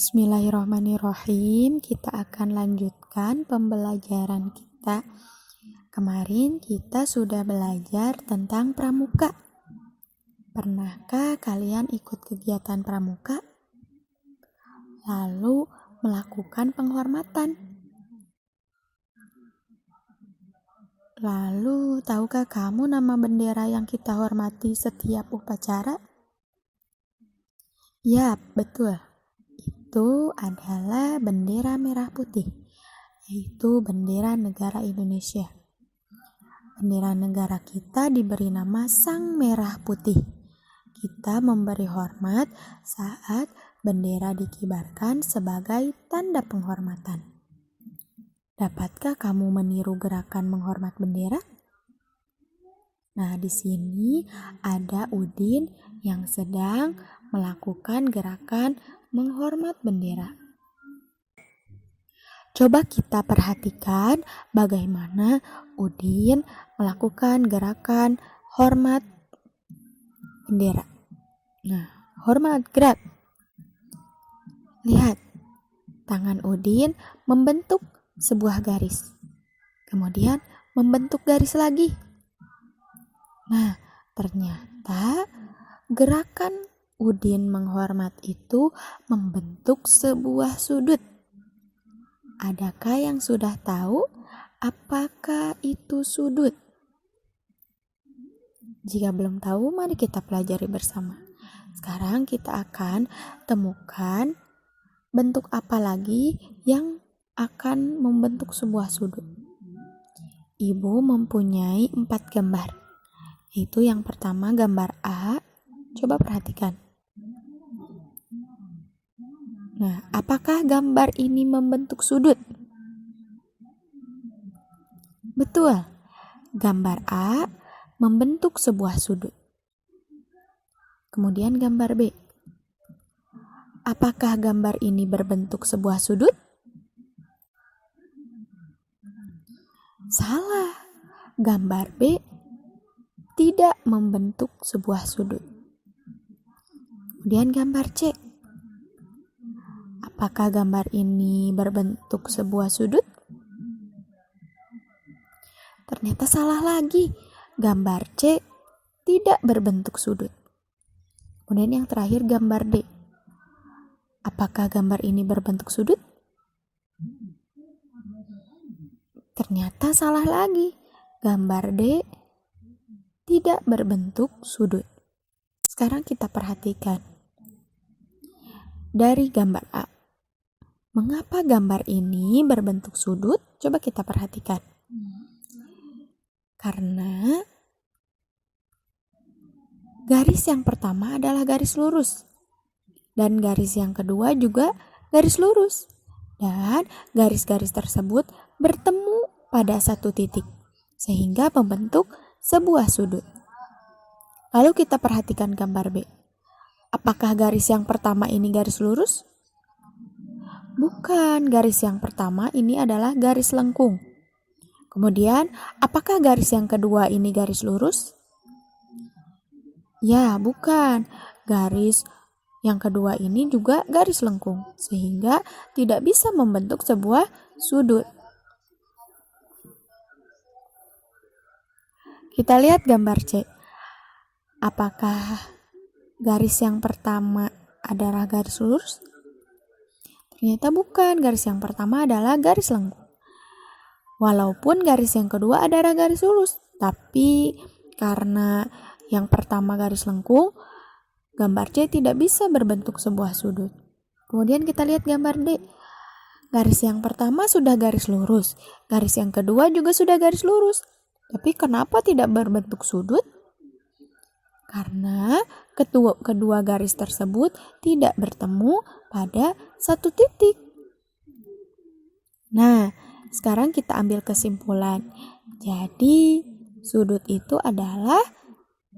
Bismillahirrahmanirrahim. Kita akan lanjutkan pembelajaran kita. Kemarin kita sudah belajar tentang pramuka. Pernahkah kalian ikut kegiatan pramuka? Lalu melakukan penghormatan. Lalu, tahukah kamu nama bendera yang kita hormati setiap upacara? Yap, betul. Itu adalah bendera merah putih, yaitu bendera negara Indonesia. Bendera negara kita diberi nama Sang Merah Putih. Kita memberi hormat saat bendera dikibarkan sebagai tanda penghormatan. Dapatkah kamu meniru gerakan menghormat bendera? Nah, di sini ada Udin yang sedang melakukan gerakan menghormat bendera. Coba kita perhatikan bagaimana Udin melakukan gerakan hormat bendera. Nah, hormat gerak. Lihat, tangan Udin membentuk sebuah garis. Kemudian membentuk garis lagi. Nah, ternyata gerakan Udin menghormat itu membentuk sebuah sudut. Adakah yang sudah tahu apakah itu sudut? Jika belum tahu, mari kita pelajari bersama. Sekarang kita akan temukan bentuk apa lagi yang akan membentuk sebuah sudut. Ibu mempunyai 4 gambar. Yaitu yang pertama gambar A. Coba perhatikan. Nah, apakah gambar ini membentuk sudut? Betul. Gambar A membentuk sebuah sudut. Kemudian gambar B. Apakah gambar ini berbentuk sebuah sudut? Salah. Gambar B tidak membentuk sebuah sudut. Kemudian gambar C. Apakah gambar ini berbentuk sebuah sudut? Ternyata salah lagi. Gambar C tidak berbentuk sudut. Kemudian yang terakhir gambar D. Apakah gambar ini berbentuk sudut? Ternyata salah lagi. Gambar D tidak berbentuk sudut. Sekarang kita perhatikan. Dari gambar A. Mengapa gambar ini berbentuk sudut? Coba kita perhatikan. Karena garis yang pertama adalah garis lurus. Dan garis yang kedua juga garis lurus. Dan garis-garis tersebut bertemu pada satu titik. Sehingga membentuk sebuah sudut. Lalu kita perhatikan gambar B. Apakah garis yang pertama ini garis lurus? Bukan, garis yang pertama ini adalah garis lengkung. Kemudian, apakah garis yang kedua ini garis lurus? Ya, bukan. Garis yang kedua ini juga garis lengkung, sehingga tidak bisa membentuk sebuah sudut. Kita lihat gambar C. Apakah garis yang pertama adalah garis lurus? Ternyata bukan, garis yang pertama adalah garis lengkung. Walaupun garis yang kedua adalah garis lurus, tapi karena yang pertama garis lengkung, gambar C tidak bisa berbentuk sebuah sudut. Kemudian kita lihat gambar D. Garis yang pertama sudah garis lurus, garis yang kedua juga sudah garis lurus. Tapi kenapa tidak berbentuk sudut? Karena kedua garis tersebut tidak bertemu pada satu titik. Nah, sekarang kita ambil kesimpulan. Jadi, sudut itu adalah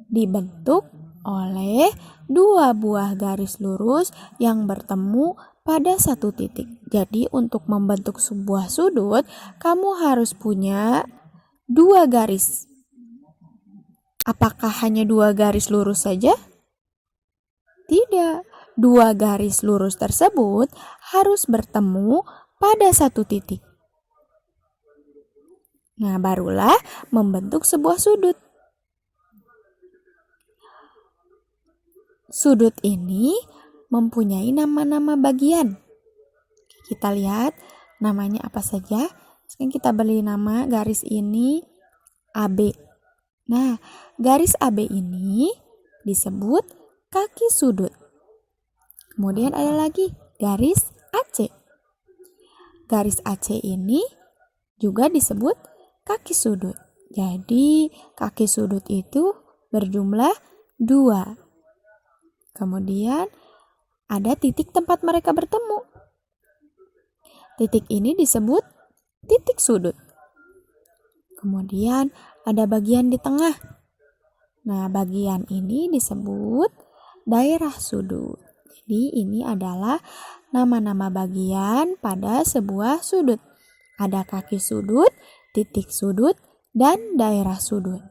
dibentuk oleh 2 buah garis lurus yang bertemu pada satu titik. Jadi, untuk membentuk sebuah sudut, kamu harus punya 2 garis. Apakah hanya 2 garis lurus saja? Tidak, dua garis lurus tersebut harus bertemu pada satu titik. Nah, barulah membentuk sebuah sudut. Sudut ini mempunyai nama-nama bagian. Kita lihat namanya apa saja. Sekarang kita beri nama garis ini AB. Nah, garis AB ini disebut kaki sudut. Kemudian ada lagi garis AC. Garis AC ini juga disebut kaki sudut. Jadi, kaki sudut itu berjumlah 2. Kemudian, ada titik tempat mereka bertemu. Titik ini disebut titik sudut. Kemudian, ada bagian di tengah. Nah, bagian ini disebut daerah sudut. Jadi, ini adalah nama-nama bagian pada sebuah sudut. Ada kaki sudut, titik sudut, dan daerah sudut.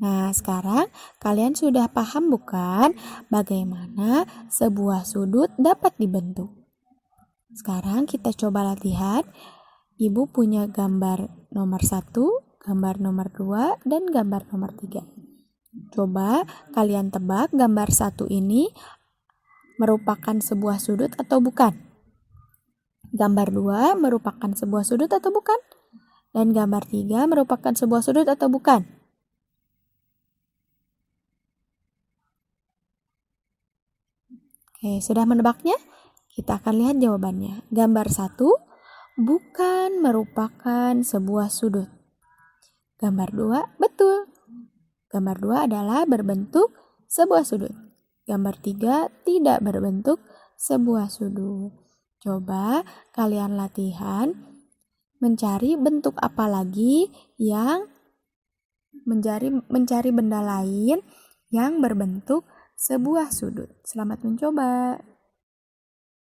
Nah, sekarang kalian sudah paham bukan bagaimana sebuah sudut dapat dibentuk? Sekarang kita coba latihan. Ibu punya gambar nomor 1, gambar nomor 2, dan gambar nomor 3. Coba kalian tebak gambar 1 ini merupakan sebuah sudut atau bukan? Gambar 2 merupakan sebuah sudut atau bukan? Dan gambar 3 merupakan sebuah sudut atau bukan? Oke, sudah menebaknya? Kita akan lihat jawabannya. Gambar 1 bukan merupakan sebuah sudut. Gambar 2 betul. Gambar 2 adalah berbentuk sebuah sudut. Gambar 3 tidak berbentuk sebuah sudut. Coba kalian latihan mencari bentuk apa lagi yang mencari benda lain yang berbentuk sebuah sudut. Selamat mencoba.